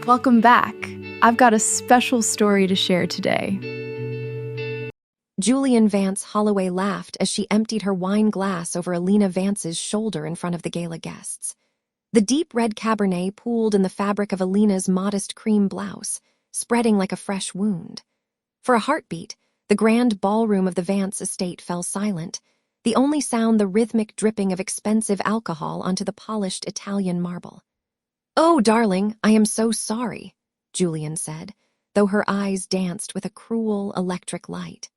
Welcome back. I've got a special story to share today. Julianne Vance Holloway laughed as she emptied her wine glass over Elena Vance's shoulder in front of the gala guests. The deep red Cabernet pooled in the fabric of Elena's modest cream blouse, spreading like a fresh wound. For a heartbeat, the grand ballroom of the Vance estate fell silent, the only sound the rhythmic dripping of expensive alcohol onto the polished Italian marble. "Oh, darling, I am so sorry," Julianne said, though her eyes danced with a cruel electric light.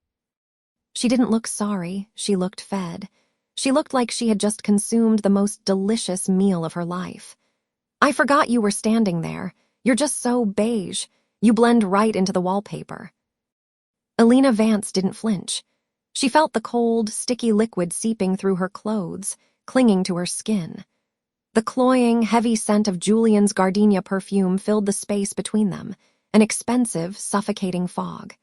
She didn't look sorry, she looked fed. She looked like she had just consumed the most delicious meal of her life. "I forgot you were standing there. You're just so beige. You blend right into the wallpaper." Elena Vance didn't flinch. She felt the cold, sticky liquid seeping through her clothes, clinging to her skin. The cloying, heavy scent of Julian's gardenia perfume filled the space between them, an expensive, suffocating fog.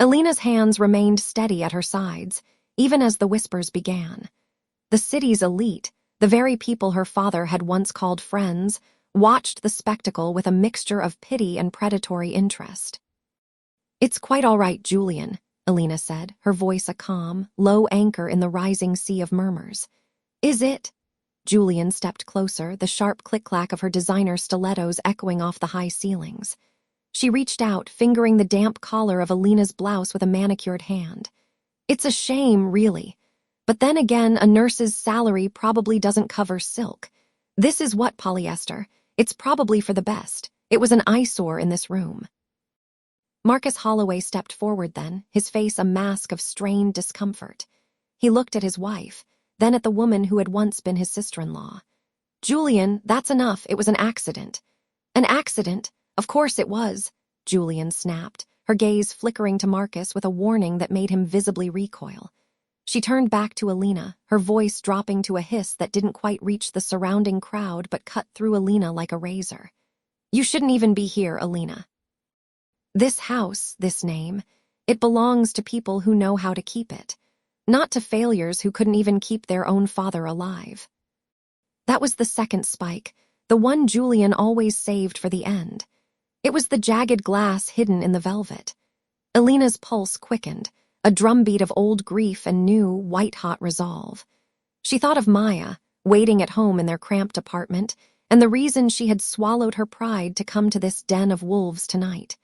Elena's hands remained steady at her sides, even as the whispers began. The city's elite, the very people her father had once called friends, watched the spectacle with a mixture of pity and predatory interest. "It's quite all right, Julianne," Elena said, her voice a calm, low anchor in the rising sea of murmurs. "Is it?" Julianne stepped closer, the sharp click-clack of her designer stilettos echoing off the high ceilings. She reached out, fingering the damp collar of Elena's blouse with a manicured hand. "It's a shame, really. But then again, a nurse's salary probably doesn't cover silk. This is what polyester. It's probably for the best. It was an eyesore in this room." Marcus Holloway stepped forward then, his face a mask of strained discomfort. He looked at his wife, then at the woman who had once been his sister-in-law. "Julianne, that's enough. It was an accident." "An accident? Of course it was," Julianne snapped, her gaze flickering to Marcus with a warning that made him visibly recoil. She turned back to Elena, her voice dropping to a hiss that didn't quite reach the surrounding crowd but cut through Elena like a razor. "You shouldn't even be here, Elena. This house, this name, it belongs to people who know how to keep it, not to failures who couldn't even keep their own father alive." That was the second spike, the one Julianne always saved for the end. It was the jagged glass hidden in the velvet. Elena's pulse quickened, a drumbeat of old grief and new, white-hot resolve. She thought of Maya, waiting at home in their cramped apartment, and the reason she had swallowed her pride to come to this den of wolves tonight.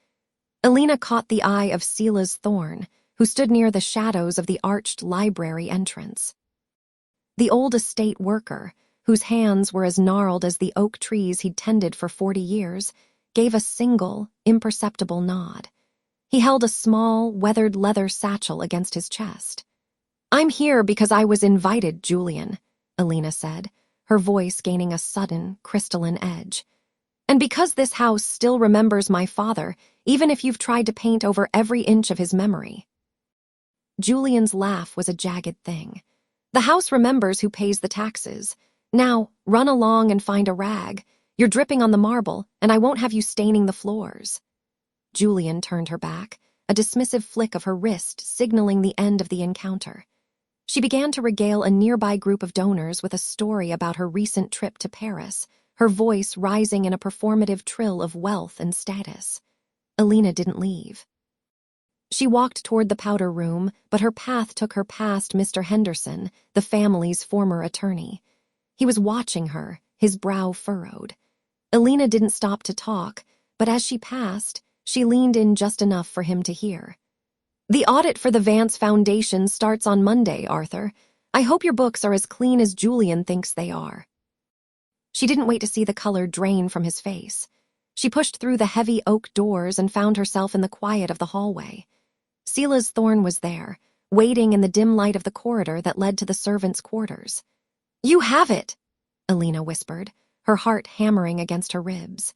Elena caught the eye of Silas Thorne, who stood near the shadows of the arched library entrance. The old estate worker, whose hands were as gnarled as the oak trees he'd tended for 40 years, gave a single, imperceptible nod. He held a small, weathered leather satchel against his chest. "I'm here because I was invited, Julianne," Elena said, her voice gaining a sudden, crystalline edge. "And because this house still remembers my father, even if you've tried to paint over every inch of his memory." Julian's laugh was a jagged thing. "The house remembers who pays the taxes. Now, run along and find a rag. You're dripping on the marble, and I won't have you staining the floors." Julianne turned her back, a dismissive flick of her wrist signaling the end of the encounter. She began to regale a nearby group of donors with a story about her recent trip to Paris, her voice rising in a performative trill of wealth and status. Elena didn't leave. She walked toward the powder room, but her path took her past Mr. Henderson, the family's former attorney. He was watching her, his brow furrowed. Elena didn't stop to talk, but as she passed, she leaned in just enough for him to hear. "The audit for the Vance Foundation starts on Monday, Arthur. I hope your books are as clean as Julianne thinks they are." She didn't wait to see the color drain from his face. She pushed through the heavy oak doors and found herself in the quiet of the hallway. Silas Thorne was there, waiting in the dim light of the corridor that led to the servants' quarters. "You have it," Elena whispered, her heart hammering against her ribs.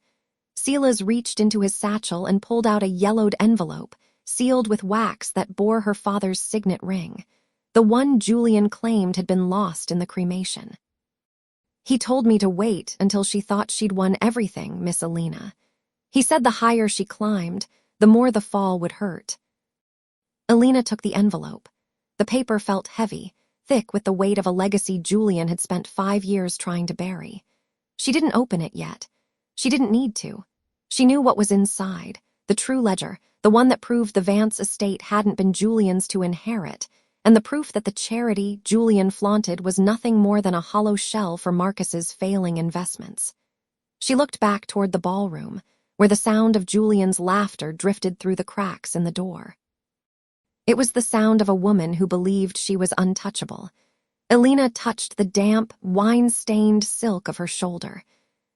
Silas reached into his satchel and pulled out a yellowed envelope, sealed with wax that bore her father's signet ring, the one Julianne claimed had been lost in the cremation. "He told me to wait until she thought she'd won everything, Miss Elena. He said the higher she climbed, the more the fall would hurt." Elena took the envelope. The paper felt heavy, thick with the weight of a legacy Julianne had spent 5 years trying to bury. She didn't open it yet. She didn't need to. She knew what was inside, the true ledger, the one that proved the Vance estate hadn't been Julian's to inherit, and the proof that the charity Julian flaunted was nothing more than a hollow shell for Marcus's failing investments. She looked back toward the ballroom, where the sound of Julian's laughter drifted through the cracks in the door. It was the sound of a woman who believed she was untouchable. Elena touched the damp, wine-stained silk of her shoulder.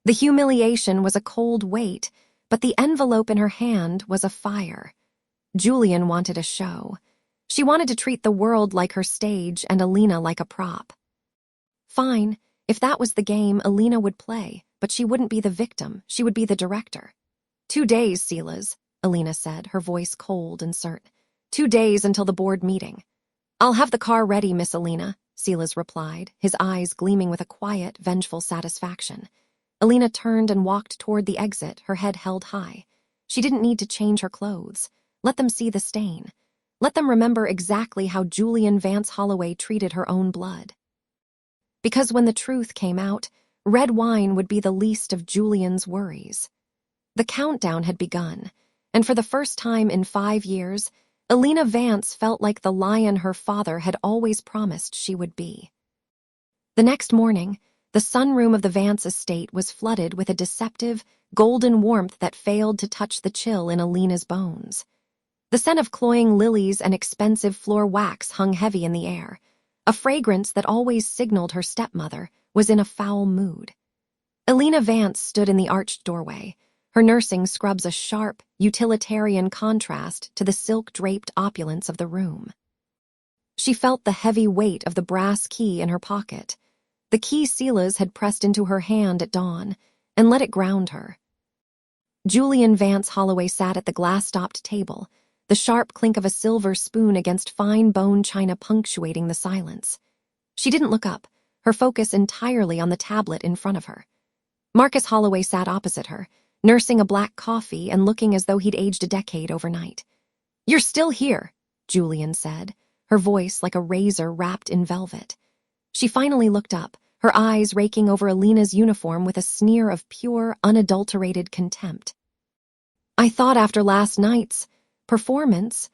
The humiliation was a cold weight, but the envelope in her hand was a fire. Julian wanted a show. She wanted to treat the world like her stage and Elena like a prop. Fine, if that was the game, Elena would play, but she wouldn't be the victim, she would be the director. 2 days, Silas, Elena said, her voice cold and curt. 2 days until the board meeting. I'll have the car ready, Miss Elena, Silas replied, his eyes gleaming with a quiet, vengeful satisfaction. Elena turned and walked toward the exit, her head held high. She didn't need to change her clothes. Let them see the stain. Let them remember exactly how Julian Vance Holloway treated her own blood. Because when the truth came out, red wine would be the least of Julian's worries. The countdown had begun, and for the first time in 5 years, Elena Vance felt like the lion her father had always promised she would be. The next morning, the sunroom of the Vance estate was flooded with a deceptive, golden warmth that failed to touch the chill in Elena's bones. The scent of cloying lilies and expensive floor wax hung heavy in the air. A fragrance that always signaled her stepmother was in a foul mood. Elena Vance stood in the arched doorway, her nursing scrubs a sharp, utilitarian contrast to the silk-draped opulence of the room. She felt the heavy weight of the brass key in her pocket. The key Silas had pressed into her hand at dawn, and let it ground her. Julian Vance Holloway sat at the glass-topped table, the sharp clink of a silver spoon against fine bone china punctuating the silence. She didn't look up, her focus entirely on the tablet in front of her. Marcus Holloway sat opposite her, nursing a black coffee and looking as though he'd aged a decade overnight. "You're still here," Julian said, her voice like a razor wrapped in velvet. She finally looked up, her eyes raking over Elena's uniform with a sneer of pure, unadulterated contempt. "I thought after last night's performance,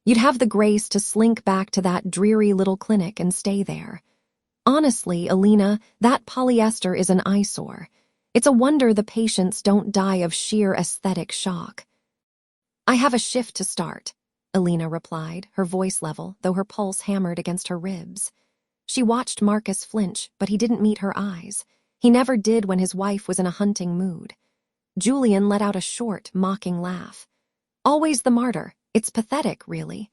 you'd have the grace to slink back to that dreary little clinic and stay there. Honestly, Elena, that polyester is an eyesore. It's a wonder the patients don't die of sheer aesthetic shock." "I have a shift to start," Elena replied, her voice level, though her pulse hammered against her ribs. She watched Marcus flinch, but he didn't meet her eyes. He never did when his wife was in a hunting mood. Julian let out a short, mocking laugh. "Always the martyr. It's pathetic, really.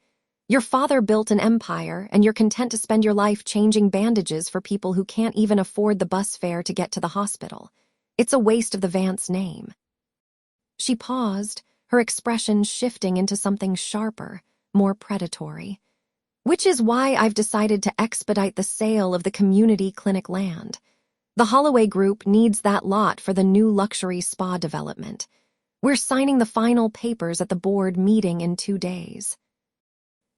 Your father built an empire, and you're content to spend your life changing bandages for people who can't even afford the bus fare to get to the hospital. It's a waste of the Vance name." She paused, her expression shifting into something sharper, more predatory. "Which is why I've decided to expedite the sale of the community clinic land. The Holloway Group needs that lot for the new luxury spa development. We're signing the final papers at the board meeting in 2 days."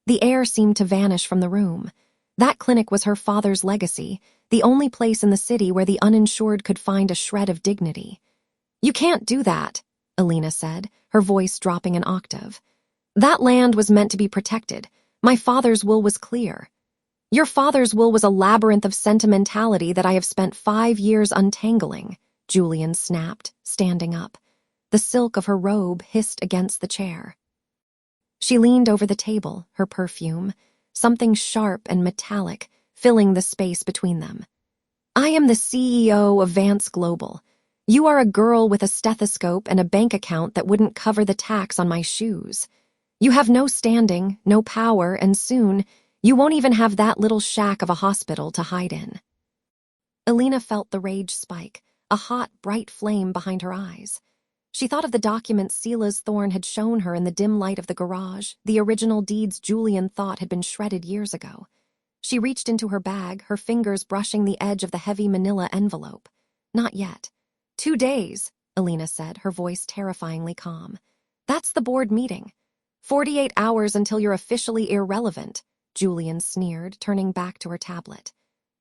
The air seemed to vanish from the room. That clinic was her father's legacy, the only place in the city where the uninsured could find a shred of dignity. "You can't do that," Elena said, her voice dropping an octave. "That land was meant to be protected. My father's will was clear. Your father's will was a labyrinth of sentimentality that I have spent 5 years untangling," Julian snapped, standing up. The silk of her robe hissed against the chair. She leaned over the table, her perfume, something sharp and metallic, filling the space between them. "I am the CEO of Vance Global. You are a girl with a stethoscope and a bank account that wouldn't cover the tax on my shoes. You have no standing, no power, and soon, you won't even have that little shack of a hospital to hide in." Elena felt the rage spike, a hot, bright flame behind her eyes. She thought of the documents Silas Thorne had shown her in the dim light of the garage, the original deeds Julian thought had been shredded years ago. She reached into her bag, her fingers brushing the edge of the heavy manila envelope. "Not yet." 2 days, Elena said, her voice terrifyingly calm. "That's the board meeting. 48 hours until you're officially irrelevant," Julian sneered, turning back to her tablet.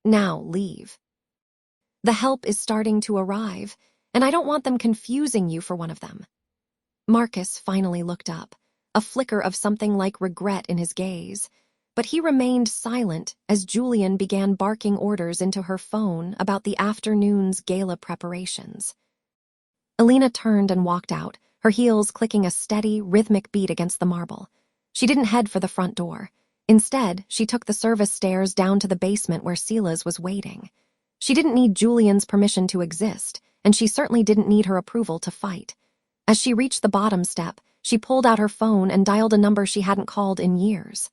"Now leave." The help is starting to arrive, and I don't want them confusing you for one of them." Marcus finally looked up, a flicker of something like regret in his gaze, but he remained silent as Julianne began barking orders into her phone about the afternoon's gala preparations. Elena turned and walked out, her heels clicking a steady, rhythmic beat against the marble. She didn't head for the front door. Instead, she took the service stairs down to the basement where Sila's was waiting. She didn't need Julianne's permission to exist, and she certainly didn't need her approval to fight. As she reached the bottom step, she pulled out her phone and dialed a number she hadn't called in years.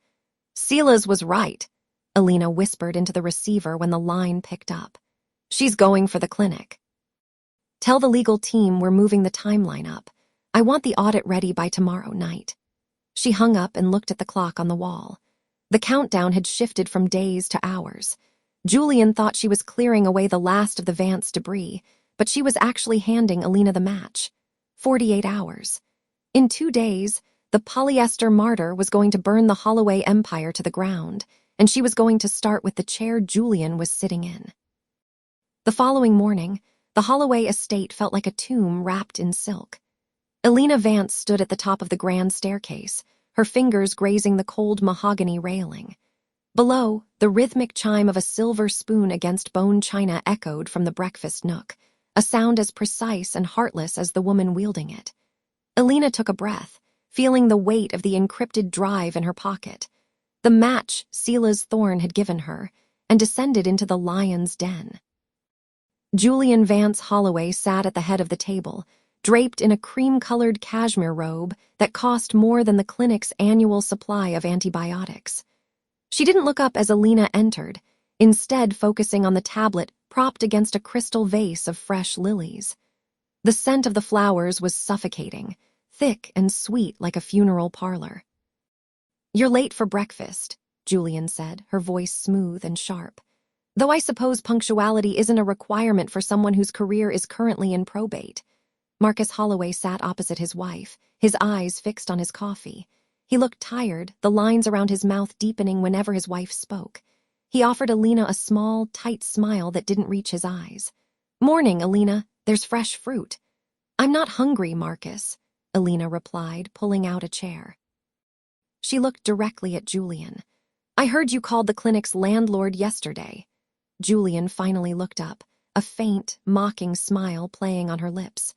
"Sila's was right," Elena whispered into the receiver when the line picked up. "She's going for the clinic. Tell the legal team we're moving the timeline up. I want the audit ready by tomorrow night." She hung up and looked at the clock on the wall. The countdown had shifted from days to hours. Julianne thought she was clearing away the last of the Vance debris, but she was actually handing Elena the match. 48 hours. In 2 days, the polyester martyr was going to burn the Holloway empire to the ground, and she was going to start with the chair Julianne was sitting in. The following morning, the Holloway estate felt like a tomb wrapped in silk. Elena Vance stood at the top of the grand staircase, her fingers grazing the cold mahogany railing. Below, the rhythmic chime of a silver spoon against bone china echoed from the breakfast nook, a sound as precise and heartless as the woman wielding it. Elena took a breath, feeling the weight of the encrypted drive in her pocket. The match Sila's thorn had given her, and descended into the lion's den. Julianne Vance Holloway sat at the head of the table, draped in a cream-colored cashmere robe that cost more than the clinic's annual supply of antibiotics. She didn't look up as Elena entered, instead focusing on the tablet propped against a crystal vase of fresh lilies. The scent of the flowers was suffocating, thick and sweet like a funeral parlor. "You're late for breakfast," Julianne said, her voice smooth and sharp. "Though I suppose punctuality isn't a requirement for someone whose career is currently in probate." Marcus Holloway sat opposite his wife, his eyes fixed on his coffee. He looked tired, the lines around his mouth deepening whenever his wife spoke. He offered Elena a small, tight smile that didn't reach his eyes. "Morning, Elena. There's fresh fruit." "I'm not hungry, Marcus," Elena replied, pulling out a chair. She looked directly at Julianne. "I heard you called the clinic's landlord yesterday." Julianne finally looked up, a faint, mocking smile playing on her lips.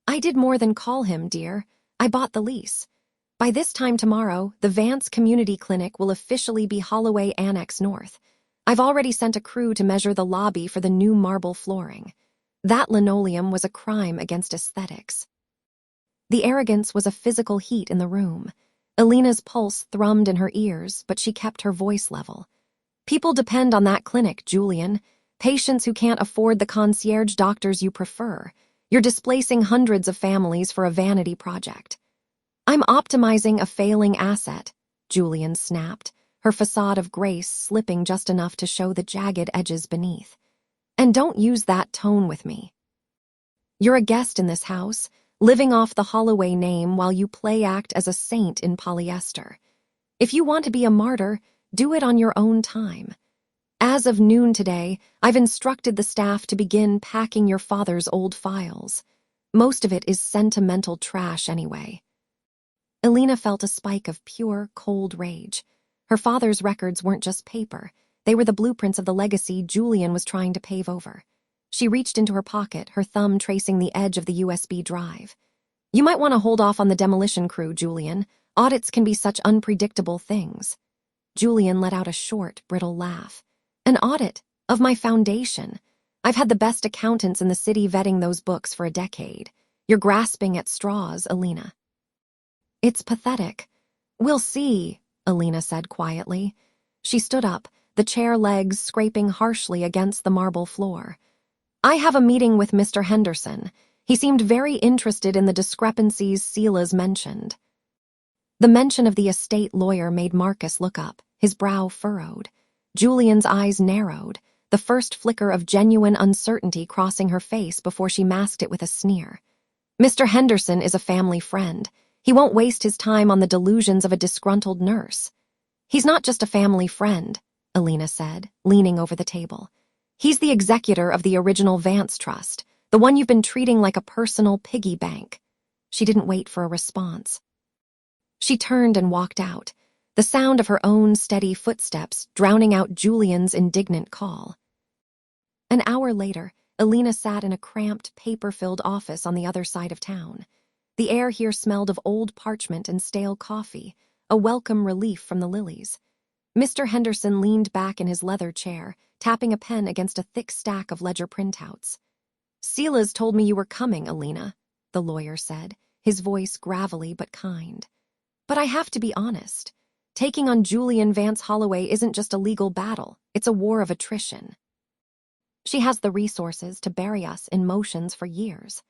"I did more than call him, dear. I bought the lease. By this time tomorrow, the Vance Community Clinic will officially be Holloway Annex North. I've already sent a crew to measure the lobby for the new marble flooring. That linoleum was a crime against aesthetics." The arrogance was a physical heat in the room. Elena's pulse thrummed in her ears, but she kept her voice level. "People depend on that clinic, Julianne. Patients who can't afford the concierge doctors you prefer. You're displacing hundreds of families for a vanity project." "I'm optimizing a failing asset," Julianne snapped, her facade of grace slipping just enough to show the jagged edges beneath. "And don't use that tone with me. You're a guest in this house, living off the Holloway name while you play act as a saint in polyester. If you want to be a martyr, do it on your own time. As of noon today, I've instructed the staff to begin packing your father's old files. Most of it is sentimental trash anyway." Elena felt a spike of pure, cold rage. Her father's records weren't just paper. They were the blueprints of the legacy Julianne was trying to pave over. She reached into her pocket, her thumb tracing the edge of the USB drive. "You might want to hold off on the demolition crew, Julianne. Audits can be such unpredictable things." Julianne let out a short, brittle laugh. "An audit? Of my foundation? I've had the best accountants in the city vetting those books for a decade. You're grasping at straws, Elena." "It's pathetic." "We'll see," Elena said quietly. She stood up, the chair legs scraping harshly against the marble floor. "I have a meeting with Mr. Henderson. He seemed very interested in the discrepancies Sila's mentioned." The mention of the estate lawyer made Marcus look up, his brow furrowed. Julianne's eyes narrowed, the first flicker of genuine uncertainty crossing her face before she masked it with a sneer. "Mr. Henderson is a family friend. He won't waste his time on the delusions of a disgruntled nurse." "He's not just a family friend," Elena said, leaning over the table. He's the executor of the original Vance Trust, the one you've been treating like a personal piggy bank. She didn't wait for a response. She turned and walked out, the sound of her own steady footsteps drowning out Julian's indignant call. An hour later, Elena sat in a cramped, paper-filled office on the other side of town. The air here smelled of old parchment and stale coffee, a welcome relief from the lilies. Mr. Henderson leaned back in his leather chair, tapping a pen against a thick stack of ledger printouts. "Silas told me you were coming, Elena," the lawyer said, his voice gravelly but kind. "But I have to be honest. Taking on Julianne Vance Holloway isn't just a legal battle, it's a war of attrition. She has the resources to bury us in motions for years."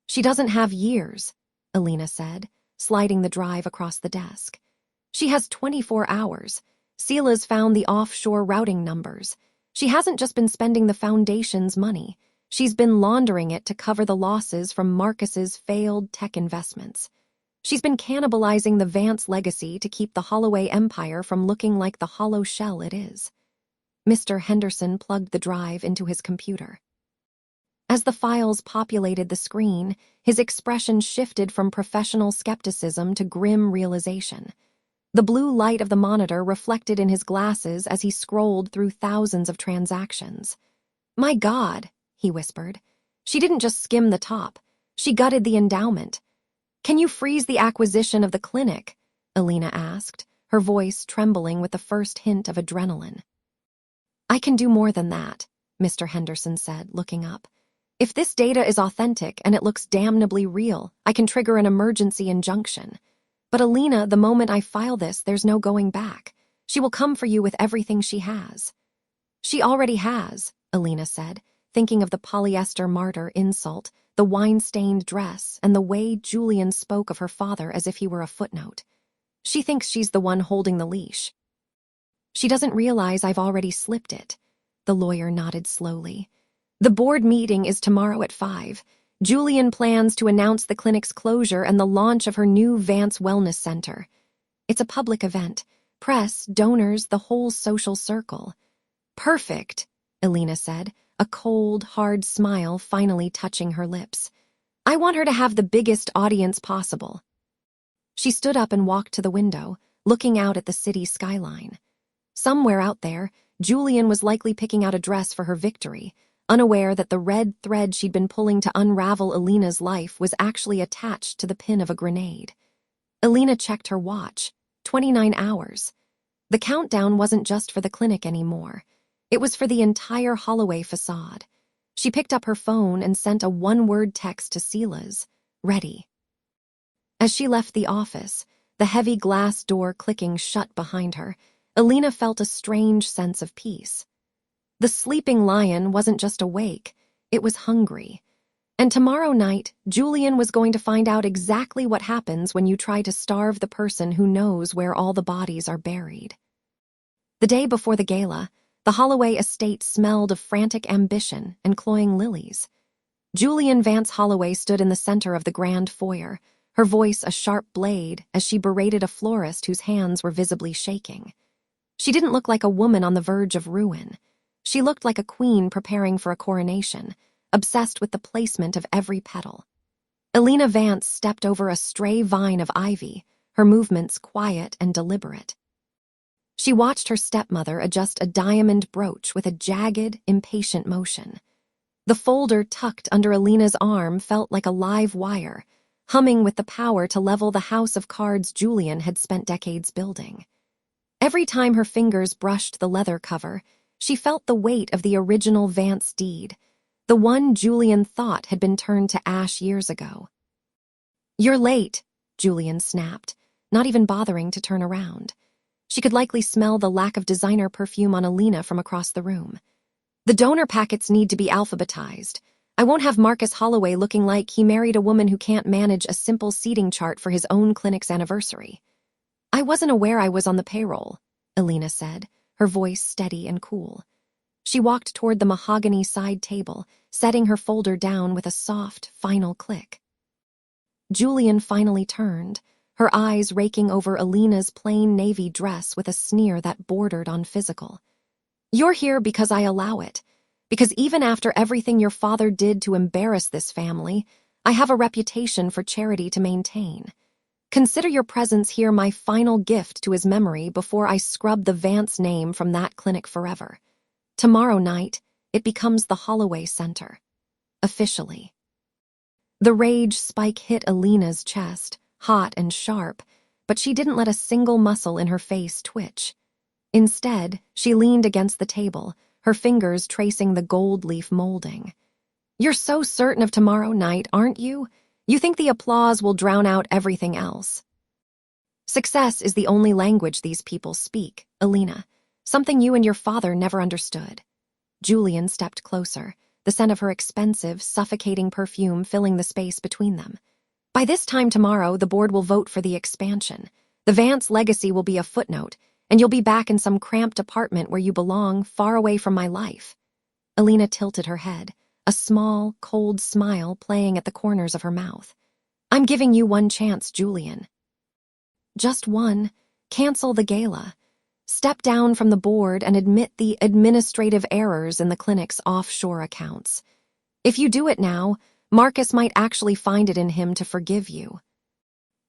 "She doesn't have years," Elena said, sliding the drive across the desk. "She has 24 hours. Silas found the offshore routing numbers. She hasn't just been spending the foundation's money. She's been laundering it to cover the losses from Marcus's failed tech investments. She's been cannibalizing the Vance legacy to keep the Holloway empire from looking like the hollow shell it is." Mr. Henderson plugged the drive into his computer. As the files populated the screen, his expression shifted from professional skepticism to grim realization. The blue light of the monitor reflected in his glasses as he scrolled through thousands of transactions. "My God," he whispered. "She didn't just skim the top. She gutted the endowment." "Can you freeze the acquisition of the clinic?" Elena asked, her voice trembling with the first hint of adrenaline. "I can do more than that," Mr. Henderson said, looking up. "If this data is authentic and it looks damnably real, I can trigger an emergency injunction. But Elena, the moment I file this, there's no going back. She will come for you with everything she has." "She already has," Elena said, thinking of the polyester martyr insult, the wine-stained dress, and the way Julian spoke of her father as if he were a footnote. "She thinks she's the one holding the leash." "She doesn't realize I've already slipped it," the lawyer nodded slowly. "The board meeting is tomorrow at 5. Julianne plans to announce the clinic's closure and the launch of her new Vance Wellness Center. It's a public event. Press, donors, the whole social circle." "Perfect," Elena said, a cold, hard smile finally touching her lips. "I want her to have the biggest audience possible." She stood up and walked to the window, looking out at the city skyline. Somewhere out there, Julianne was likely picking out a dress for her victory, unaware that the red thread she'd been pulling to unravel Elena's life was actually attached to the pin of a grenade. Elena checked her watch. 29 hours. The countdown wasn't just for the clinic anymore. It was for the entire Holloway facade. She picked up her phone and sent a one-word text to Silas, "Ready." As she left the office, the heavy glass door clicking shut behind her, Elena felt a strange sense of peace. The sleeping lion wasn't just awake, it was hungry. And tomorrow night, Julianne was going to find out exactly what happens when you try to starve the person who knows where all the bodies are buried. The day before the gala, the Holloway estate smelled of frantic ambition and cloying lilies. Julianne Vance Holloway stood in the center of the grand foyer, her voice a sharp blade as she berated a florist whose hands were visibly shaking. She didn't look like a woman on the verge of ruin. She looked like a queen preparing for a coronation, obsessed with the placement of every petal. Elena Vance stepped over a stray vine of ivy, her movements quiet and deliberate. She watched her stepmother adjust a diamond brooch with a jagged, impatient motion. The folder tucked under Elena's arm felt like a live wire, humming with the power to level the house of cards Julianne had spent decades building. Every time her fingers brushed the leather cover, she felt the weight of the original Vance deed, the one Julianne thought had been turned to ash years ago. "You're late," Julianne snapped, not even bothering to turn around. She could likely smell the lack of designer perfume on Elena from across the room. "The donor packets need to be alphabetized. I won't have Marcus Holloway looking like he married a woman who can't manage a simple seating chart for his own clinic's anniversary." "I wasn't aware I was on the payroll," Elena said, her voice steady and cool. She walked toward the mahogany side table, setting her folder down with a soft, final click. Julianne finally turned, her eyes raking over Elena's plain navy dress with a sneer that bordered on physical. You're here because I allow it. Because even after everything your father did to embarrass this family, I have a reputation for charity to maintain. Consider your presence here my final gift to his memory before I scrub the Vance name from that clinic forever. Tomorrow night, it becomes the Holloway Center. Officially. The rage spike hit Elena's chest, hot and sharp, but she didn't let a single muscle in her face twitch. Instead, she leaned against the table, her fingers tracing the gold leaf molding. You're so certain of tomorrow night, aren't you? You think the applause will drown out everything else. Success is the only language these people speak, Elena, something you and your father never understood. Julianne stepped closer, the scent of her expensive, suffocating perfume filling the space between them. By this time tomorrow, the board will vote for the expansion. The Vance legacy will be a footnote, and you'll be back in some cramped apartment where you belong, far away from my life. Elena tilted her head, a small, cold smile playing at the corners of her mouth. I'm giving you one chance, Julianne. Just one. Cancel the gala. Step down from the board and admit the administrative errors in the clinic's offshore accounts. If you do it now, Marcus might actually find it in him to forgive you.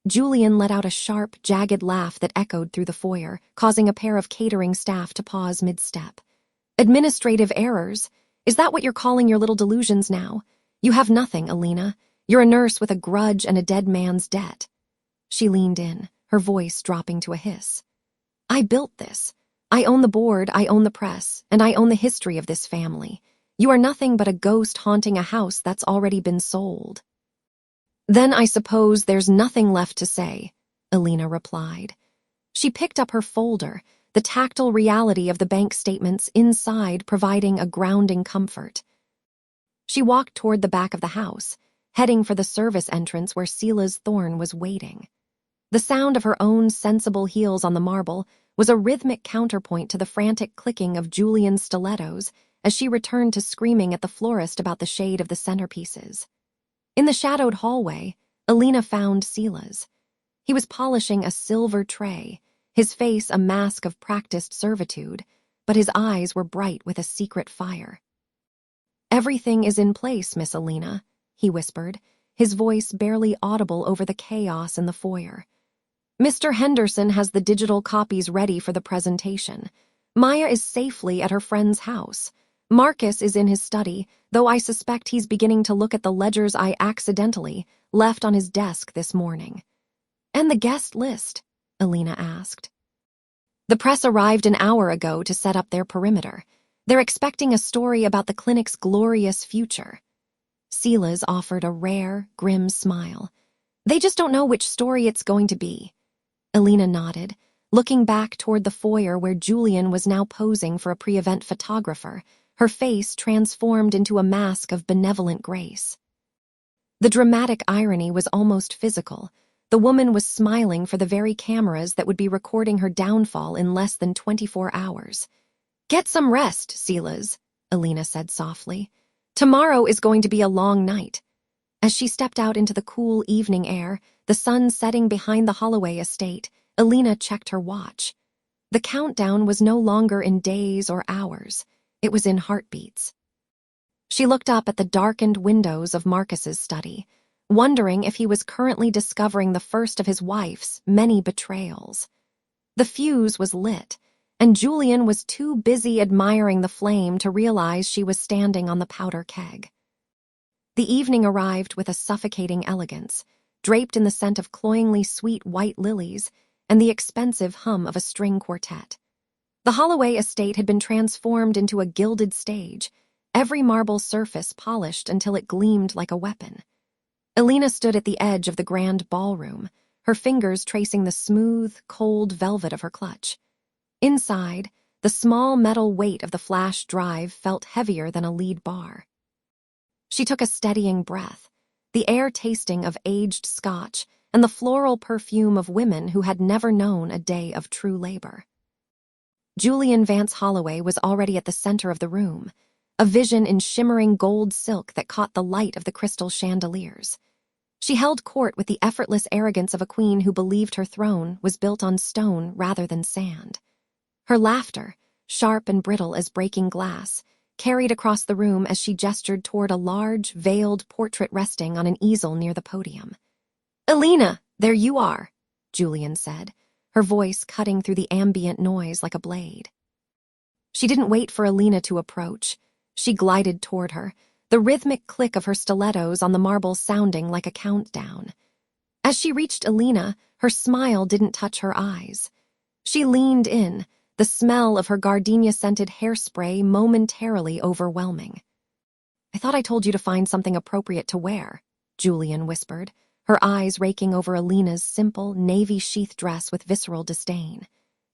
Julianne let out a sharp, jagged laugh that echoed through the foyer, causing a pair of catering staff to pause mid-step. Administrative errors? Is that what you're calling your little delusions now? You have nothing, Elena. You're a nurse with a grudge and a dead man's debt. She leaned in, her voice dropping to a hiss. I built this. I own the board, I own the press, and I own the history of this family. You are nothing but a ghost haunting a house that's already been sold. Then I suppose there's nothing left to say, Elena replied. She picked up her folder, the tactile reality of the bank statements inside providing a grounding comfort. She walked toward the back of the house, heading for the service entrance where Sela's Thorn was waiting. The sound of her own sensible heels on the marble was a rhythmic counterpoint to the frantic clicking of Julianne's stilettos as she returned to screaming at the florist about the shade of the centerpieces. In the shadowed hallway, Elena found Sela's. He was polishing a silver tray, his face a mask of practiced servitude, but his eyes were bright with a secret fire. Everything is in place, Miss Elena, he whispered, his voice barely audible over the chaos in the foyer. Mr. Henderson has the digital copies ready for the presentation. Maya is safely at her friend's house. Marcus is in his study, though I suspect he's beginning to look at the ledgers I accidentally left on his desk this morning. And the guest list? Elena asked. The press arrived an hour ago to set up their perimeter. They're expecting a story about the clinic's glorious future. Sela's offered a rare, grim smile. They just don't know which story it's going to be. Elena nodded, looking back toward the foyer where Julianne was now posing for a pre-event photographer, her face transformed into a mask of benevolent grace. The dramatic irony was almost physical. The woman was smiling for the very cameras that would be recording her downfall in less than 24 hours. Get some rest, Sela's, Elena said softly. Tomorrow is going to be a long night. As she stepped out into the cool evening air, the sun setting behind the Holloway estate, Elena checked her watch. The countdown was no longer in days or hours. It was in heartbeats. She looked up at the darkened windows of Marcus's study, wondering if he was currently discovering the first of his wife's many betrayals. The fuse was lit, and Julianne was too busy admiring the flame to realize she was standing on the powder keg. The evening arrived with a suffocating elegance, draped in the scent of cloyingly sweet white lilies and the expensive hum of a string quartet. The Holloway estate had been transformed into a gilded stage, every marble surface polished until it gleamed like a weapon. Elena stood at the edge of the grand ballroom, her fingers tracing the smooth, cold velvet of her clutch. Inside, the small metal weight of the flash drive felt heavier than a lead bar. She took a steadying breath, the air tasting of aged scotch and the floral perfume of women who had never known a day of true labor. Julianne Vance Holloway was already at the center of the room, a vision in shimmering gold silk that caught the light of the crystal chandeliers. She held court with the effortless arrogance of a queen who believed her throne was built on stone rather than sand. Her laughter, sharp and brittle as breaking glass, carried across the room as she gestured toward a large, veiled portrait resting on an easel near the podium. "Elena, there you are," Julianne said, her voice cutting through the ambient noise like a blade. She didn't wait for Elena to approach. She glided toward her, the rhythmic click of her stilettos on the marble sounding like a countdown. As she reached Elena, her smile didn't touch her eyes. She leaned in, the smell of her gardenia-scented hairspray momentarily overwhelming. "I thought I told you to find something appropriate to wear," Julianne whispered, her eyes raking over Elena's simple, navy sheath dress with visceral disdain.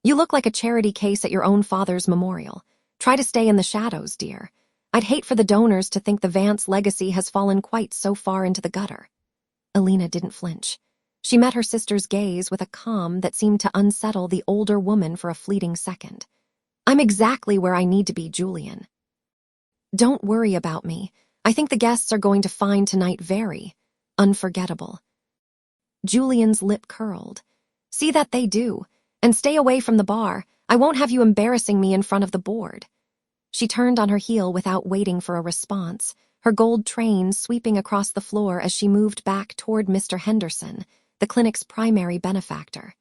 "You look like a charity case at your own father's memorial. Try to stay in the shadows, dear. I'd hate for the donors to think the Vance legacy has fallen quite so far into the gutter." Elena didn't flinch. She met her sister's gaze with a calm that seemed to unsettle the older woman for a fleeting second. "I'm exactly where I need to be, Julianne. Don't worry about me. I think the guests are going to find tonight very unforgettable." Julian's lip curled. "See that they do. And stay away from the bar. I won't have you embarrassing me in front of the board." She turned on her heel without waiting for a response, her gold train sweeping across the floor as she moved back toward Mr. Henderson, the clinic's primary benefactor.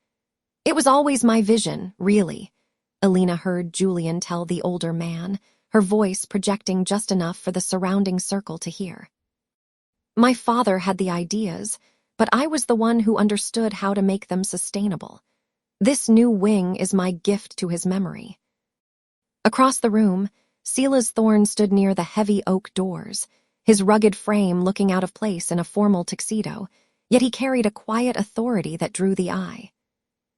"It was always my vision, really," Elena heard Julianne tell the older man, her voice projecting just enough for the surrounding circle to hear. "My father had the ideas, but I was the one who understood how to make them sustainable. This new wing is my gift to his memory." Across the room, Silas Thorne stood near the heavy oak doors, his rugged frame looking out of place in a formal tuxedo, yet he carried a quiet authority that drew the eye.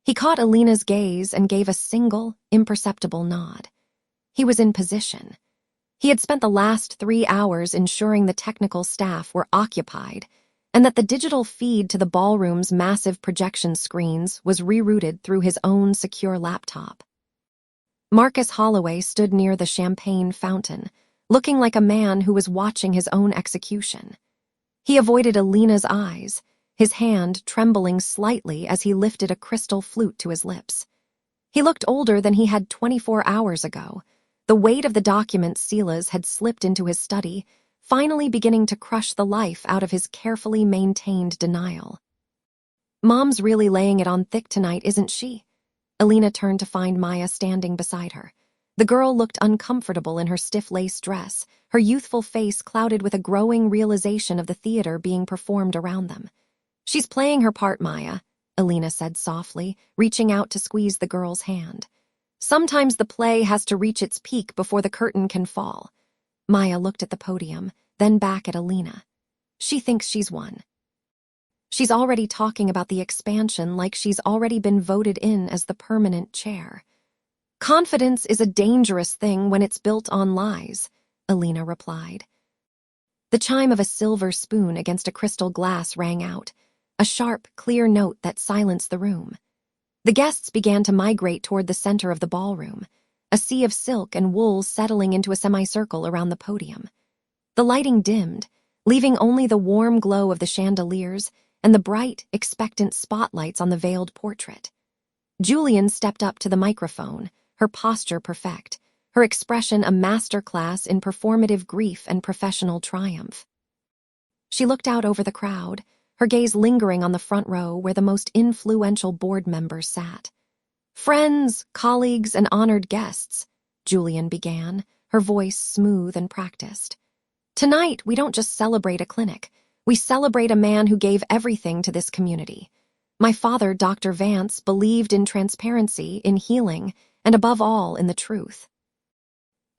He caught Elena's gaze and gave a single, imperceptible nod. He was in position. He had spent the last 3 hours ensuring the technical staff were occupied and that the digital feed to the ballroom's massive projection screens was rerouted through his own secure laptop. Marcus Holloway stood near the champagne fountain, looking like a man who was watching his own execution. He avoided Elena's eyes, his hand trembling slightly as he lifted a crystal flute to his lips. He looked older than he had 24 hours ago. The weight of the documents Silas had slipped into his study, finally beginning to crush the life out of his carefully maintained denial. "Mom's really laying it on thick tonight, isn't she?" Elena turned to find Maya standing beside her. The girl looked uncomfortable in her stiff lace dress, her youthful face clouded with a growing realization of the theater being performed around them. "She's playing her part, Maya," Elena said softly, reaching out to squeeze the girl's hand. "Sometimes the play has to reach its peak before the curtain can fall." Maya looked at the podium, then back at Elena. "She thinks she's won. She's already talking about the expansion like she's already been voted in as the permanent chair." "Confidence is a dangerous thing when it's built on lies," Elena replied. The chime of a silver spoon against a crystal glass rang out, a sharp, clear note that silenced the room. The guests began to migrate toward the center of the ballroom, a sea of silk and wool settling into a semicircle around the podium. The lighting dimmed, leaving only the warm glow of the chandeliers and the bright, expectant spotlights on the veiled portrait. Julianne stepped up to the microphone, her posture perfect, her expression a masterclass in performative grief and professional triumph. She looked out over the crowd, her gaze lingering on the front row where the most influential board members sat. "Friends, colleagues, and honored guests," Julianne began, her voice smooth and practiced. "Tonight, we don't just celebrate a clinic. We celebrate a man who gave everything to this community. My father, Dr. Vance, believed in transparency, in healing, and above all, in the truth."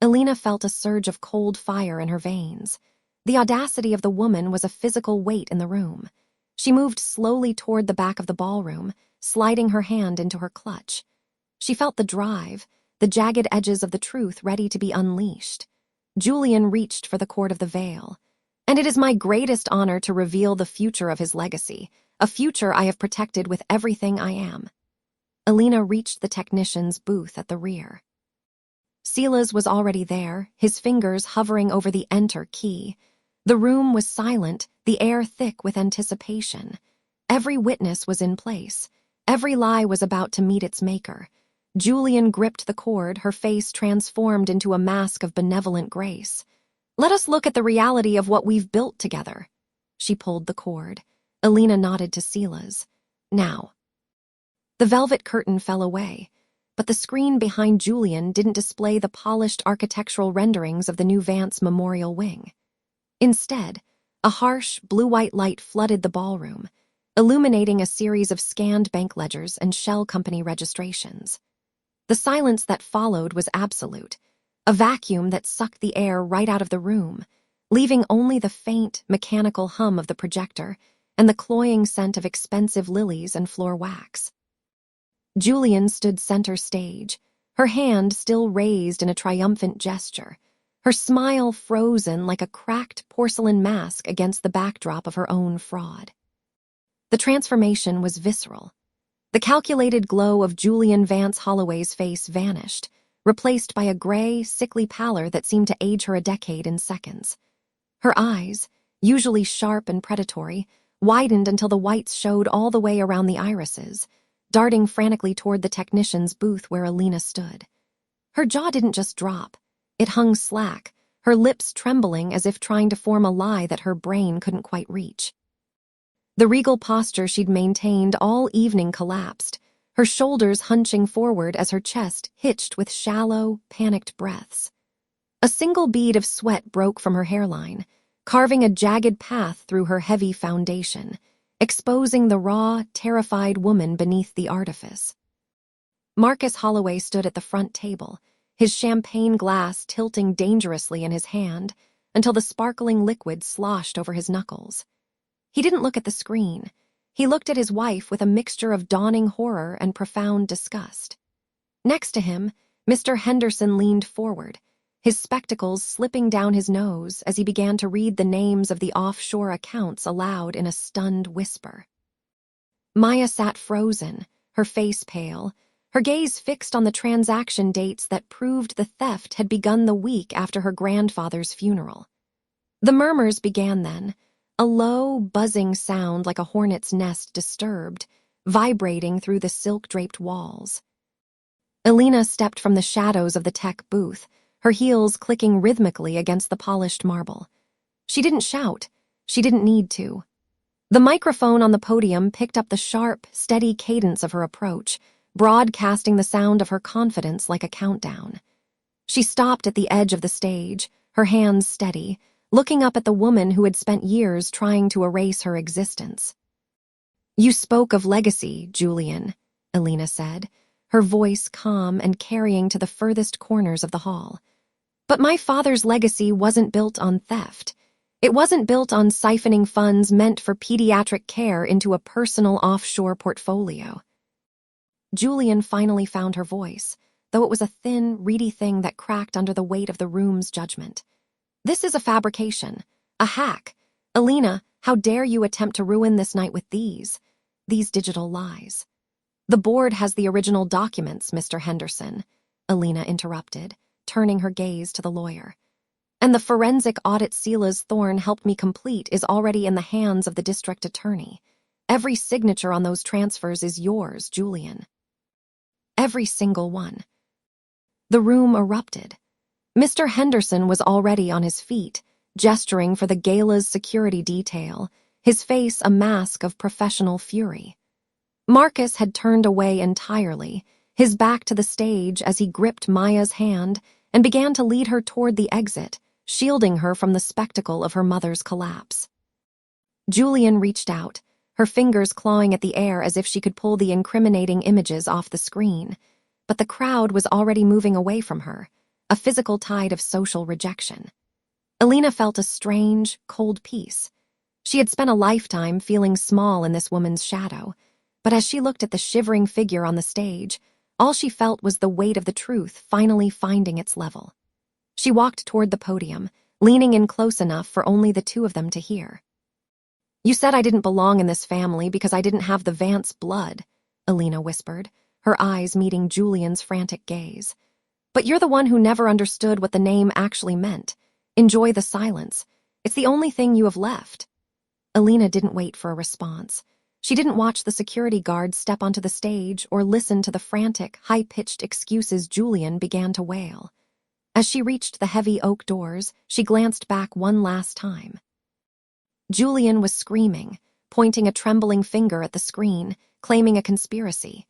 Elena felt a surge of cold fire in her veins. The audacity of the woman was a physical weight in the room. She moved slowly toward the back of the ballroom, sliding her hand into her clutch. She felt the drive, the jagged edges of the truth ready to be unleashed. Julianne reached for the cord of the veil. "And it is my greatest honor to reveal the future of his legacy, a future I have protected with everything I am." Elena reached the technician's booth at the rear. Silas was already there, his fingers hovering over the enter key. The room was silent, the air thick with anticipation. Every witness was in place. Every lie was about to meet its maker. Julian gripped the cord, her face transformed into a mask of benevolent grace. "Let us look at the reality of what we've built together." She pulled the cord. Elena nodded to Sila's. "Now." The velvet curtain fell away, but the screen behind Julian didn't display the polished architectural renderings of the new Vance Memorial Wing. Instead, a harsh, blue-white light flooded the ballroom, illuminating a series of scanned bank ledgers and shell company registrations. The silence that followed was absolute, a vacuum that sucked the air right out of the room, leaving only the faint, mechanical hum of the projector and the cloying scent of expensive lilies and floor wax. Julian stood center stage, her hand still raised in a triumphant gesture, her smile frozen like a cracked porcelain mask against the backdrop of her own fraud. The transformation was visceral. The calculated glow of Julianne Vance Holloway's face vanished, replaced by a gray, sickly pallor that seemed to age her a decade in seconds. Her eyes, usually sharp and predatory, widened until the whites showed all the way around the irises, darting frantically toward the technician's booth where Elena stood. Her jaw didn't just drop. It hung slack, her lips trembling as if trying to form a lie that her brain couldn't quite reach. The regal posture she'd maintained all evening collapsed, her shoulders hunching forward as her chest hitched with shallow, panicked breaths. A single bead of sweat broke from her hairline, carving a jagged path through her heavy foundation, exposing the raw, terrified woman beneath the artifice. Marcus Holloway stood at the front table, his champagne glass tilting dangerously in his hand until the sparkling liquid sloshed over his knuckles. He didn't look at the screen. He looked at his wife with a mixture of dawning horror and profound disgust. Next to him, Mr. Henderson leaned forward, his spectacles slipping down his nose as he began to read the names of the offshore accounts aloud in a stunned whisper. Maya sat frozen, her face pale, her gaze fixed on the transaction dates that proved the theft had begun the week after her grandfather's funeral. The murmurs began then, a low, buzzing sound like a hornet's nest disturbed, vibrating through the silk-draped walls. Elena stepped from the shadows of the tech booth, her heels clicking rhythmically against the polished marble. She didn't shout. She didn't need to. The microphone on the podium picked up the sharp, steady cadence of her approach, broadcasting the sound of her confidence like a countdown. She stopped at the edge of the stage, her hands steady, looking up at the woman who had spent years trying to erase her existence. "You spoke of legacy, Julian," Elena said, her voice calm and carrying to the furthest corners of the hall. "But my father's legacy wasn't built on theft. It wasn't built on siphoning funds meant for pediatric care into a personal offshore portfolio." Julian finally found her voice, though it was a thin, reedy thing that cracked under the weight of the room's judgment. "This is a fabrication, a hack. Elena, how dare you attempt to ruin this night with these digital lies?" "The board has the original documents, Mr. Henderson," Elena interrupted, turning her gaze to the lawyer. "And the forensic audit Sila's Thorne helped me complete is already in the hands of the district attorney. Every signature on those transfers is yours, Julian. Every single one." The room erupted. Mr. Henderson was already on his feet, gesturing for the GALA's security detail, his face a mask of professional fury. Marcus had turned away entirely, his back to the stage as he gripped Maya's hand and began to lead her toward the exit, shielding her from the spectacle of her mother's collapse. Julian reached out, her fingers clawing at the air as if she could pull the incriminating images off the screen, but the crowd was already moving away from her, a physical tide of social rejection. Elena felt a strange, cold peace. She had spent a lifetime feeling small in this woman's shadow, but as she looked at the shivering figure on the stage, all she felt was the weight of the truth finally finding its level. She walked toward the podium, leaning in close enough for only the two of them to hear. "You said I didn't belong in this family because I didn't have the Vance blood," Elena whispered, her eyes meeting Julian's frantic gaze. "But you're the one who never understood what the name actually meant. Enjoy the silence. It's the only thing you have left." Elena didn't wait for a response. She didn't watch the security guard step onto the stage or listen to the frantic, high-pitched excuses Julianne began to wail. As she reached the heavy oak doors, she glanced back one last time. Julianne was screaming, pointing a trembling finger at the screen, claiming a conspiracy.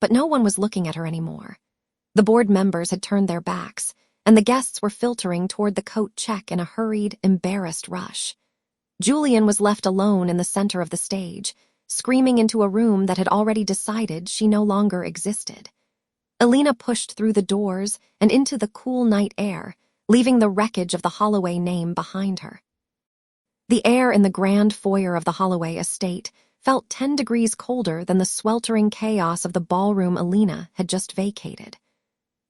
But no one was looking at her anymore. The board members had turned their backs, and the guests were filtering toward the coat check in a hurried, embarrassed rush. Julianne was left alone in the center of the stage, screaming into a room that had already decided she no longer existed. Elena pushed through the doors and into the cool night air, leaving the wreckage of the Holloway name behind her. The air in the grand foyer of the Holloway estate felt 10 degrees colder than the sweltering chaos of the ballroom Elena had just vacated.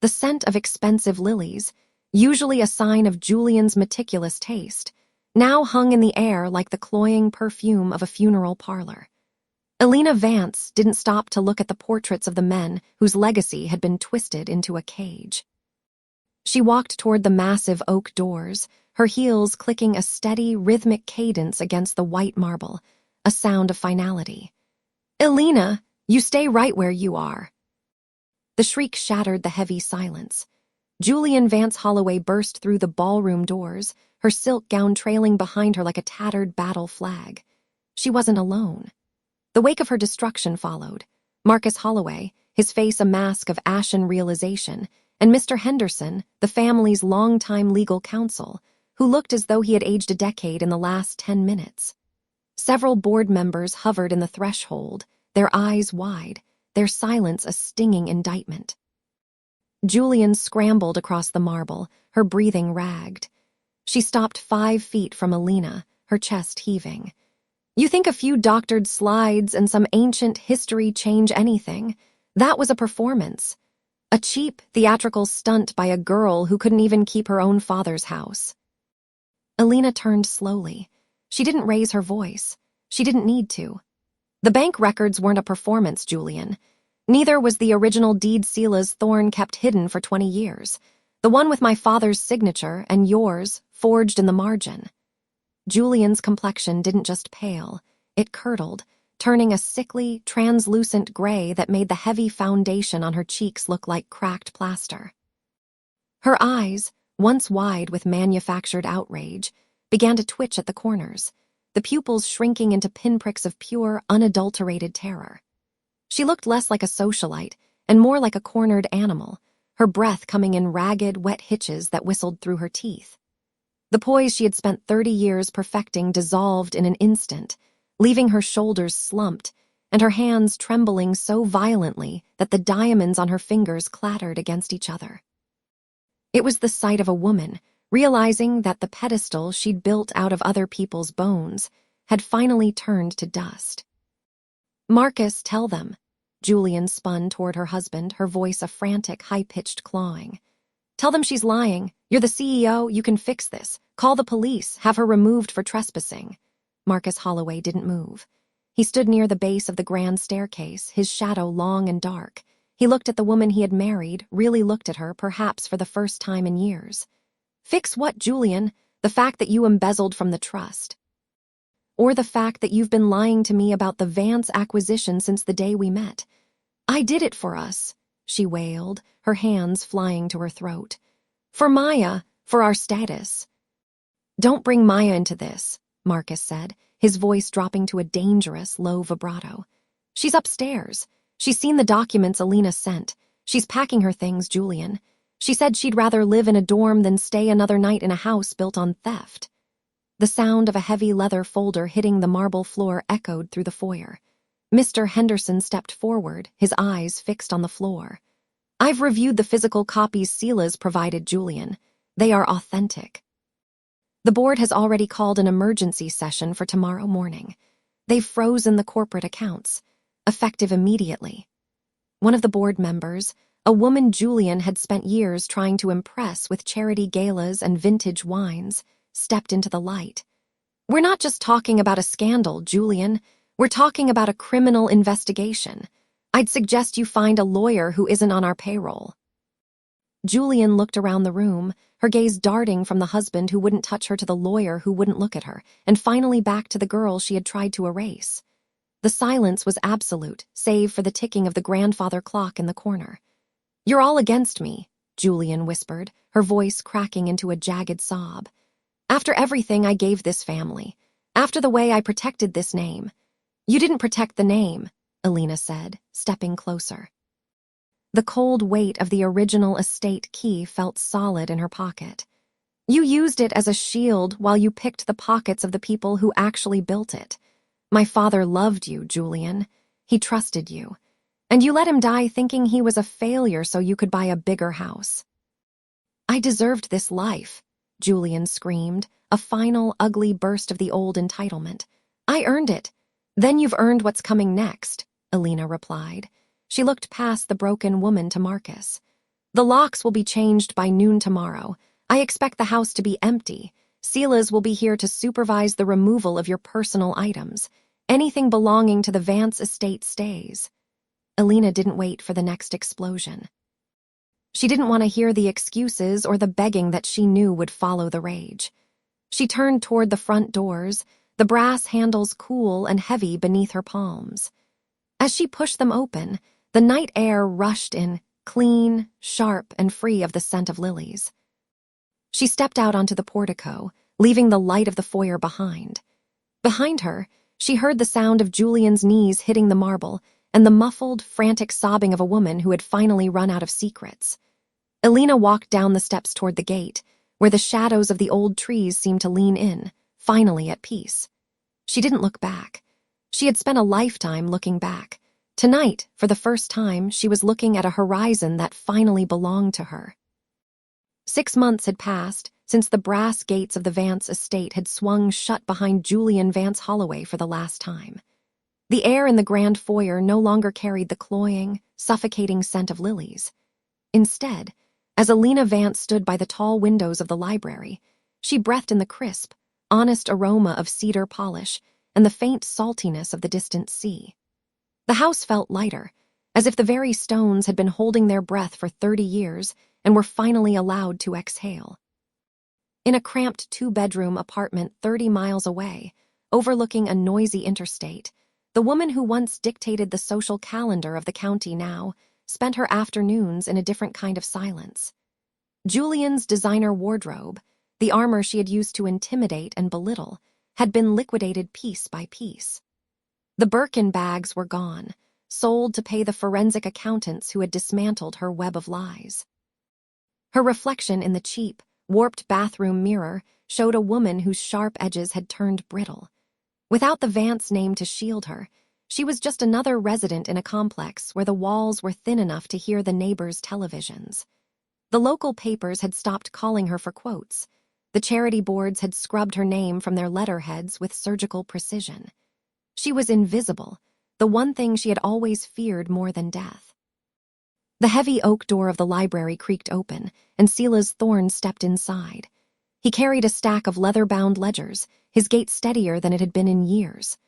The scent of expensive lilies, usually a sign of Julianne's meticulous taste, now hung in the air like the cloying perfume of a funeral parlor. Elena Vance didn't stop to look at the portraits of the men whose legacy had been twisted into a cage. She walked toward the massive oak doors, her heels clicking a steady, rhythmic cadence against the white marble, a sound of finality. "Elena, you stay right where you are." The shriek shattered the heavy silence. Julianne Vance Holloway burst through the ballroom doors, her silk gown trailing behind her like a tattered battle flag. She wasn't alone. The wake of her destruction followed. Marcus Holloway, his face a mask of ashen realization, and Mr. Henderson, the family's longtime legal counsel, who looked as though he had aged a decade in the last 10 minutes. Several board members hovered in the threshold, their eyes wide, their silence a stinging indictment. Julianne scrambled across the marble, her breathing ragged. She stopped 5 feet from Elena, her chest heaving. "You think a few doctored slides and some ancient history change anything? That was a performance. A cheap, theatrical stunt by a girl who couldn't even keep her own father's house." Elena turned slowly. She didn't raise her voice. She didn't need to. "The bank records weren't a performance, Julianne. Neither was the original deed Sela's Thorn kept hidden for 20 years. The one with my father's signature and yours, forged in the margin." Julianne's complexion didn't just pale. It curdled, turning a sickly, translucent gray that made the heavy foundation on her cheeks look like cracked plaster. Her eyes, once wide with manufactured outrage, began to twitch at the corners, the pupils shrinking into pinpricks of pure, unadulterated terror. She looked less like a socialite and more like a cornered animal, her breath coming in ragged, wet hitches that whistled through her teeth. The poise she had spent 30 years perfecting dissolved in an instant, leaving her shoulders slumped and her hands trembling so violently that the diamonds on her fingers clattered against each other. It was the sight of a woman, realizing that the pedestal she'd built out of other people's bones had finally turned to dust. "Marcus, tell them." Julianne spun toward her husband, her voice a frantic, high-pitched clawing. "Tell them she's lying. You're the CEO, you can fix this. Call the police, have her removed for trespassing." Marcus Holloway didn't move. He stood near the base of the grand staircase, his shadow long and dark. He looked at the woman he had married, really looked at her, perhaps for the first time in years. "Fix what, Julianne? The fact that you embezzled from the trust? Or the fact that you've been lying to me about the Vance acquisition since the day we met? I did it for us," she wailed, her hands flying to her throat. "For Maya, for our status." "Don't bring Maya into this," Marcus said, his voice dropping to a dangerous, low vibrato. "She's upstairs. She's seen the documents Elena sent. She's packing her things, Julianne. She said she'd rather live in a dorm than stay another night in a house built on theft." The sound of a heavy leather folder hitting the marble floor echoed through the foyer. Mr. Henderson stepped forward, his eyes fixed on the floor. "I've reviewed the physical copies Sela's provided, Julianne. They are authentic. The board has already called an emergency session for tomorrow morning. They've frozen the corporate accounts, effective immediately." One of the board members, a woman Julianne had spent years trying to impress with charity galas and vintage wines, stepped into the light. "We're not just talking about a scandal, Julianne. We're talking about a criminal investigation. I'd suggest you find a lawyer who isn't on our payroll." Julianne looked around the room, her gaze darting from the husband who wouldn't touch her to the lawyer who wouldn't look at her, and finally back to the girl she had tried to erase. The silence was absolute, save for the ticking of the grandfather clock in the corner. "You're all against me," Julianne whispered, her voice cracking into a jagged sob. "After everything I gave this family. After the way I protected this name." "You didn't protect the name," Elena said, stepping closer. The cold weight of the original estate key felt solid in her pocket. "You used it as a shield while you picked the pockets of the people who actually built it. My father loved you, Julianne. He trusted you. And you let him die thinking he was a failure so you could buy a bigger house." "I deserved this life," Julianne screamed, a final, ugly burst of the old entitlement. "I earned it." "Then you've earned what's coming next," Elena replied. She looked past the broken woman to Marcus. "The locks will be changed by noon tomorrow. I expect the house to be empty. Silas will be here to supervise the removal of your personal items. Anything belonging to the Vance estate stays." Elena didn't wait for the next explosion. She didn't want to hear the excuses or the begging that she knew would follow the rage. She turned toward the front doors, the brass handles cool and heavy beneath her palms. As she pushed them open, the night air rushed in, clean, sharp, and free of the scent of lilies. She stepped out onto the portico, leaving the light of the foyer behind. Behind her, she heard the sound of Julian's knees hitting the marble and the muffled, frantic sobbing of a woman who had finally run out of secrets. Elena walked down the steps toward the gate, where the shadows of the old trees seemed to lean in, finally at peace. She didn't look back. She had spent a lifetime looking back. Tonight, for the first time, she was looking at a horizon that finally belonged to her. 6 months had passed since the brass gates of the Vance estate had swung shut behind Julianne Vance Holloway for the last time. The air in the grand foyer no longer carried the cloying, suffocating scent of lilies. Instead, as Elena Vance stood by the tall windows of the library, she breathed in the crisp, honest aroma of cedar polish and the faint saltiness of the distant sea. The house felt lighter, as if the very stones had been holding their breath for 30 years and were finally allowed to exhale. In a cramped 2-bedroom apartment 30 miles away, overlooking a noisy interstate, the woman who once dictated the social calendar of the county now spent her afternoons in a different kind of silence. Julianne's designer wardrobe, the armor she had used to intimidate and belittle, had been liquidated piece by piece. The Birkin bags were gone, sold to pay the forensic accountants who had dismantled her web of lies. Her reflection in the cheap, warped bathroom mirror showed a woman whose sharp edges had turned brittle. Without the Vance name to shield her, she was just another resident in a complex where the walls were thin enough to hear the neighbors' televisions. The local papers had stopped calling her for quotes. The charity boards had scrubbed her name from their letterheads with surgical precision. She was invisible, the one thing she had always feared more than death. The heavy oak door of the library creaked open, and Silas Thorne stepped inside. He carried a stack of leather-bound ledgers, his gait steadier than it had been in years.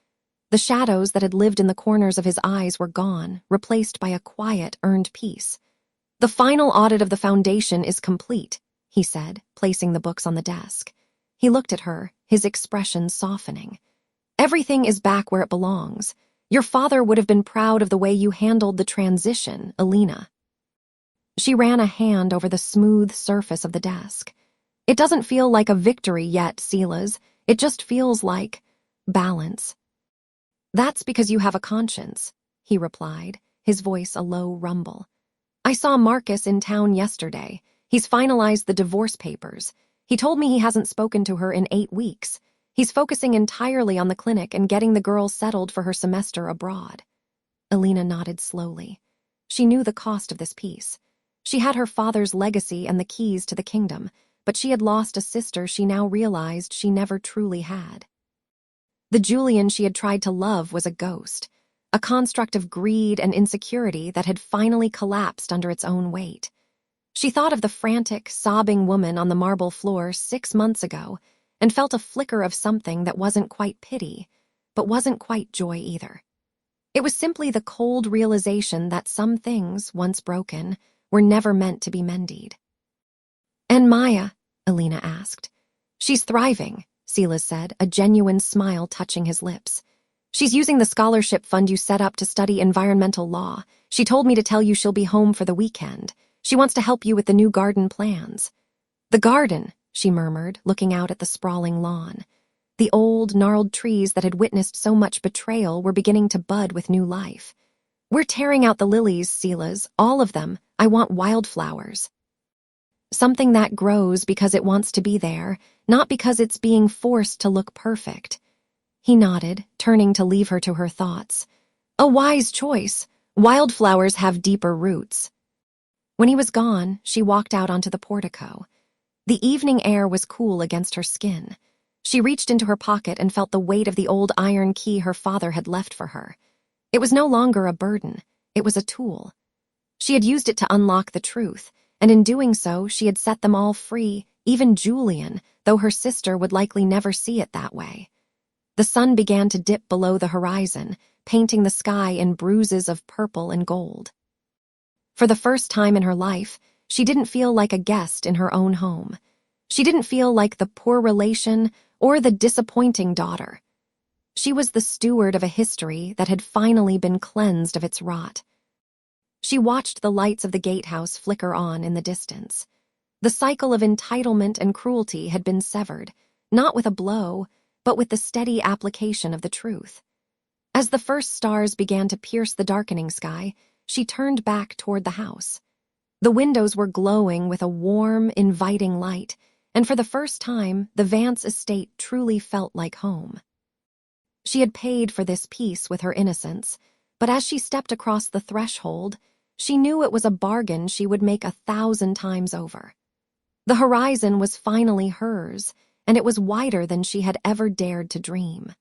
The shadows that had lived in the corners of his eyes were gone, replaced by a quiet, earned peace. "The final audit of the foundation is complete," he said, placing the books on the desk. He looked at her, his expression softening. "Everything is back where it belongs. Your father would have been proud of the way you handled the transition, Elena." She ran a hand over the smooth surface of the desk. "It doesn't feel like a victory yet, Silas. It just feels like balance." "That's because you have a conscience," he replied, his voice a low rumble. "I saw Marcus in town yesterday. He's finalized the divorce papers. He told me he hasn't spoken to her in 8 weeks. He's focusing entirely on the clinic and getting the girl settled for her semester abroad." Elena nodded slowly. She knew the cost of this peace. She had her father's legacy and the keys to the kingdom, but she had lost a sister she now realized she never truly had. The Julianne she had tried to love was a ghost, a construct of greed and insecurity that had finally collapsed under its own weight. She thought of the frantic, sobbing woman on the marble floor 6 months ago and felt a flicker of something that wasn't quite pity, but wasn't quite joy either. It was simply the cold realization that some things, once broken, were never meant to be mended. "And Maya?" Elena asked. "She's thriving," Silas said, a genuine smile touching his lips. She's using the scholarship fund you set up to study environmental law. She told me to tell you she'll be home for the weekend. She wants to help you with the new garden plans." "The garden," she murmured, looking out at the sprawling lawn. The old, gnarled trees that had witnessed so much betrayal were beginning to bud with new life. "We're tearing out the lilies, Silas, all of them. I want wildflowers. Something that grows because it wants to be there, not because it's being forced to look perfect." He nodded, turning to leave her to her thoughts. "A wise choice. Wildflowers have deeper roots." When he was gone, she walked out onto the portico. The evening air was cool against her skin. She reached into her pocket and felt the weight of the old iron key her father had left for her. It was no longer a burden. It was a tool. She had used it to unlock the truth, and in doing so, she had set them all free, even Julianne, though her sister would likely never see it that way. The sun began to dip below the horizon, painting the sky in bruises of purple and gold. For the first time in her life, she didn't feel like a guest in her own home. She didn't feel like the poor relation or the disappointing daughter. She was the steward of a history that had finally been cleansed of its rot. She watched the lights of the gatehouse flicker on in the distance. The cycle of entitlement and cruelty had been severed, not with a blow, but with the steady application of the truth. As the first stars began to pierce the darkening sky, she turned back toward the house. The windows were glowing with a warm, inviting light, and for the first time, the Vance estate truly felt like home. She had paid for this peace with her innocence, but as she stepped across the threshold, she knew it was a bargain she would make 1,000 times over. The horizon was finally hers, and it was wider than she had ever dared to dream.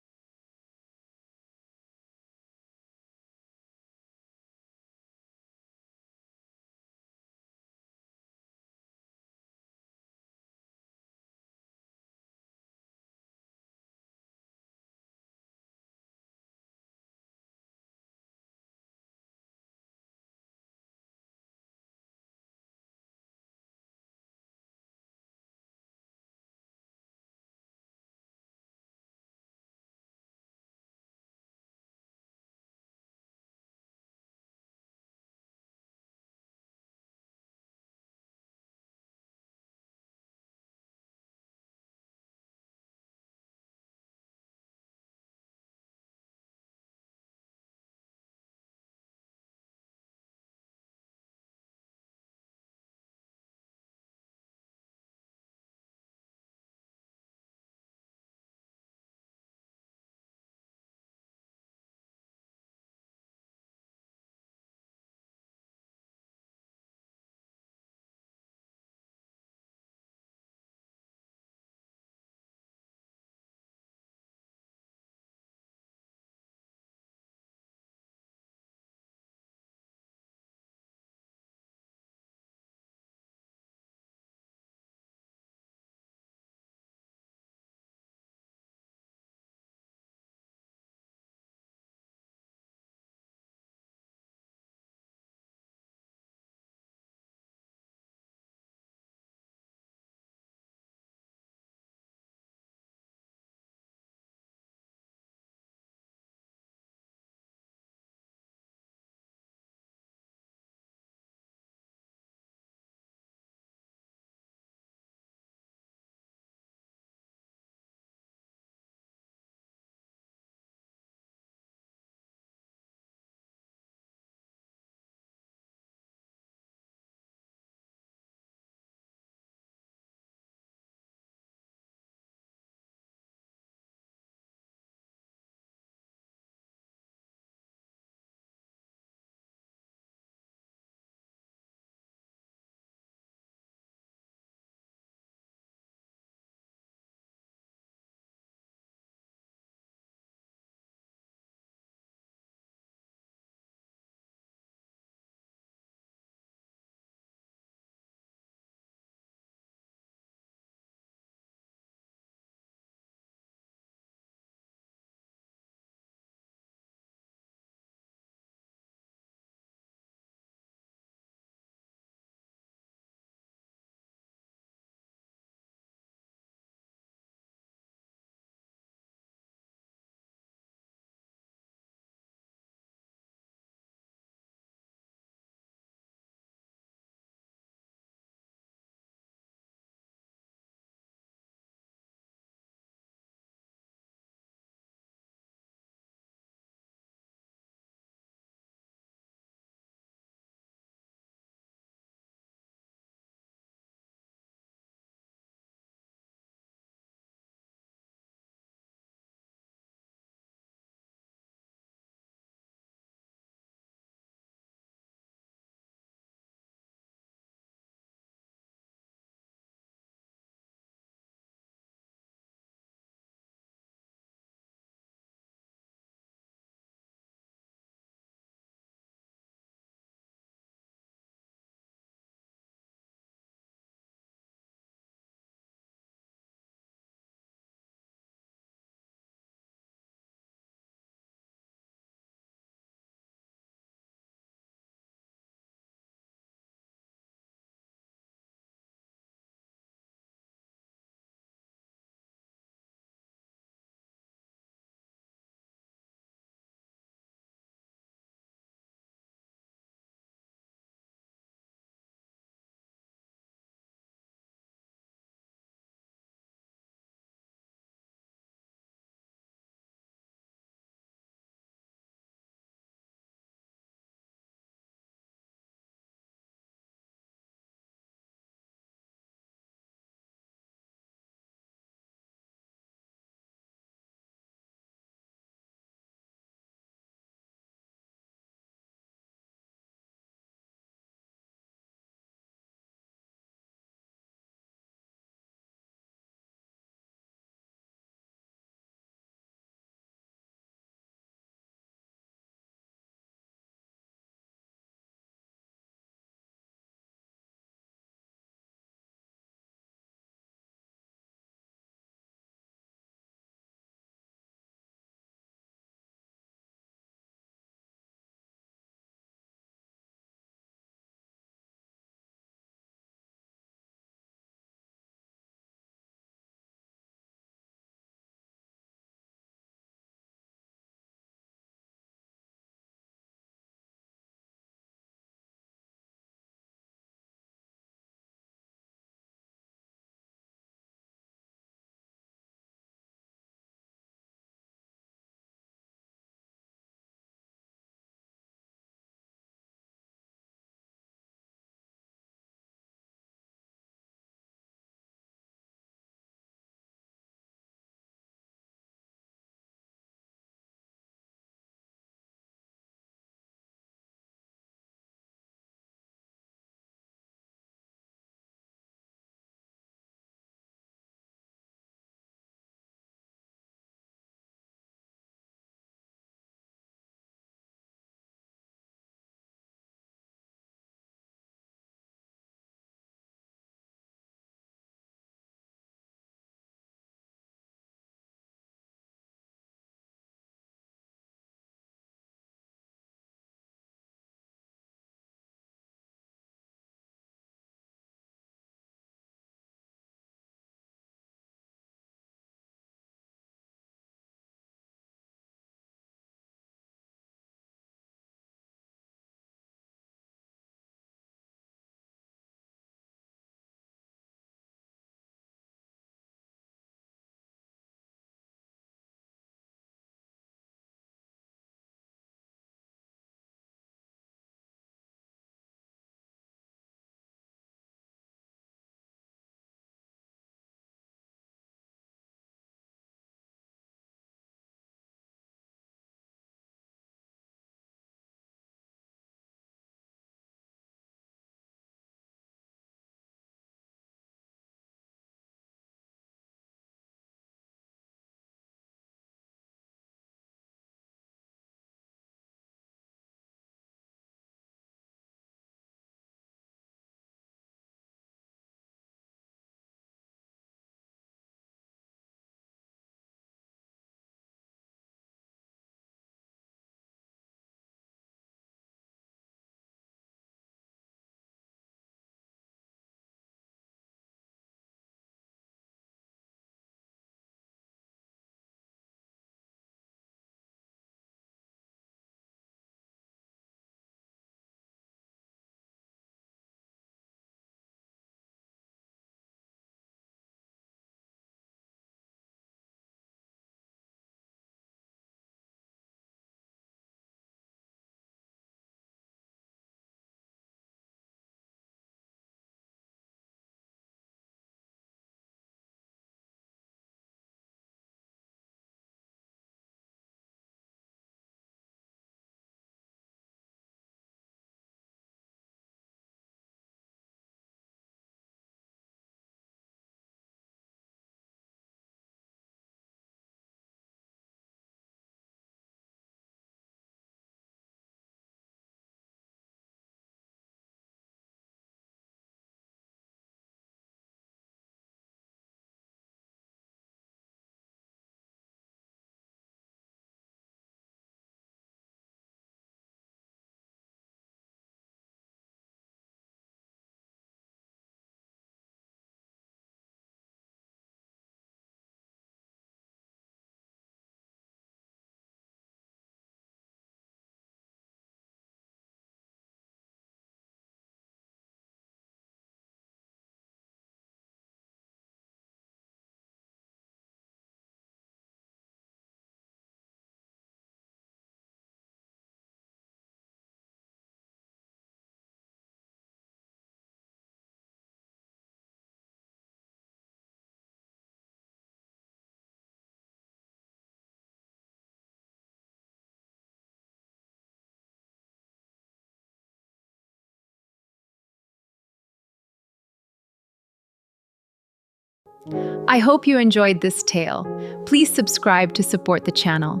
I hope you enjoyed this tale. Please subscribe to support the channel.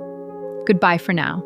Goodbye for now.